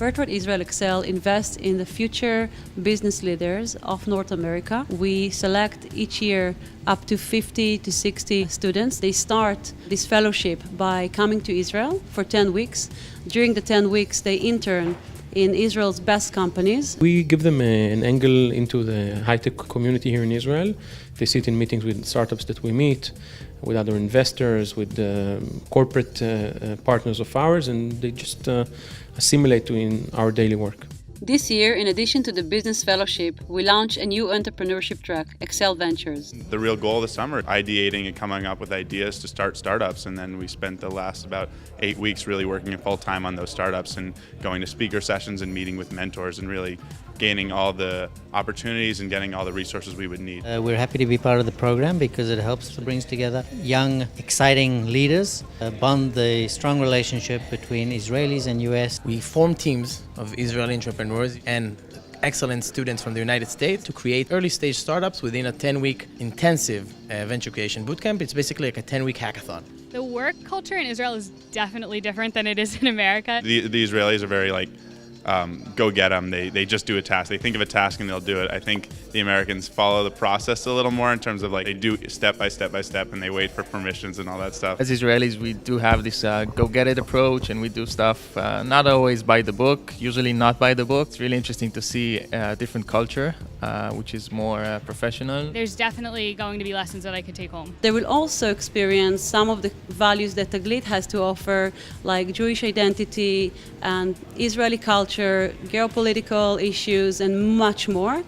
Berthold Israel Excel invests in the future business leaders of North America. We select each year up to 50 to 60 students. They start this fellowship by coming to Israel for 10 weeks. During the 10 weeks, they intern in Israel's best companies. We give them an angle into the high-tech community here in Israel. They sit in meetings with startups that we meet, with other investors, with corporate partners of ours, and they just assimilate in our daily work. This year, in addition to the business fellowship, we launched a new entrepreneurship track, Excel Ventures. The real goal of the summer, ideating and coming up with ideas to start startups, and then we spent the last about 8 weeks really working full time on those startups and going to speaker sessions and meeting with mentors and really gaining all the opportunities and getting all the resources we would need. We're happy to be part of the program because it helps to bring together young, exciting leaders, bond the strong relationship between Israelis and US. We form teams of Israeli entrepreneurs and excellent students from the United States to create early-stage startups within a 10-week intensive venture creation bootcamp. It's basically like a 10-week hackathon. The work culture in Israel is definitely different than it is in America. The Israelis are very go get them. They just do a task. They think of a task and they'll do it. I think the Americans follow the process a little more in terms of they do step by step by step and they wait for permissions and all that stuff. As Israelis, we do have this go-get-it approach, and we do stuff not always by the book, usually not by the book. It's really interesting to see a different culture, which is more professional. There's definitely going to be lessons that I could take home. They will also experience some of the values that Taglit has to offer, like Jewish identity and Israeli culture, geopolitical issues, and much more.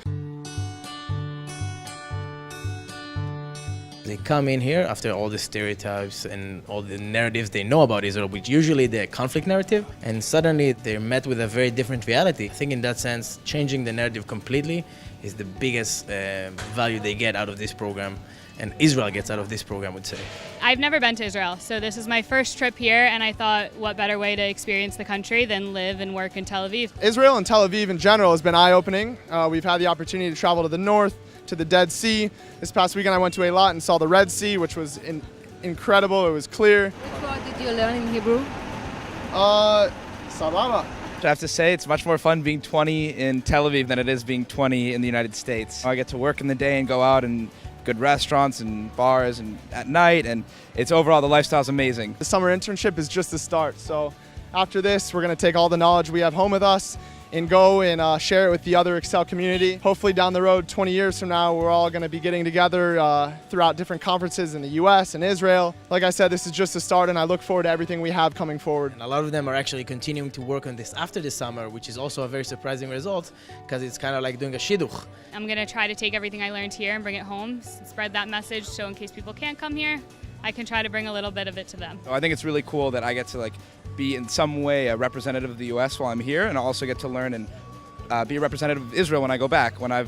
They come in here after all the stereotypes and all the narratives they know about Israel, which usually the conflict narrative, and suddenly they're met with a very different reality. I think in that sense, changing the narrative completely is the biggest value they get out of this program, and Israel gets out of this program, I would say. I've never been to Israel, so this is my first trip here, and I thought what better way to experience the country than live and work in Tel Aviv. Israel and Tel Aviv in general has been eye-opening. We've had the opportunity to travel to the north, to the Dead Sea. This past weekend I went to Eilat and saw the Red Sea, which was incredible. It was clear. Which word did you learn in Hebrew? Sababa. I have to say it's much more fun being 20 in Tel Aviv than it is being 20 in the United States. I get to work in the day and go out and good restaurants and bars and at night, and it's overall the lifestyle's amazing. The summer internship is just the start. So after this, we're going to take all the knowledge we have home with us and go and share it with the other Excel community. Hopefully down the road, 20 years from now, we're all going to be getting together throughout different conferences in the US and Israel. Like I said, this is just a start, and I look forward to everything we have coming forward. And a lot of them are actually continuing to work on this after the summer, which is also a very surprising result because it's kind of like doing a shidduch. I'm going to try to take everything I learned here and bring it home, spread that message, so in case people can't come here, I can try to bring a little bit of it to them. So I think it's really cool that I get to be in some way a representative of the US while I'm here, and I also get to learn and be a representative of Israel when I go back, now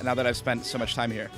that I've spent so much time here.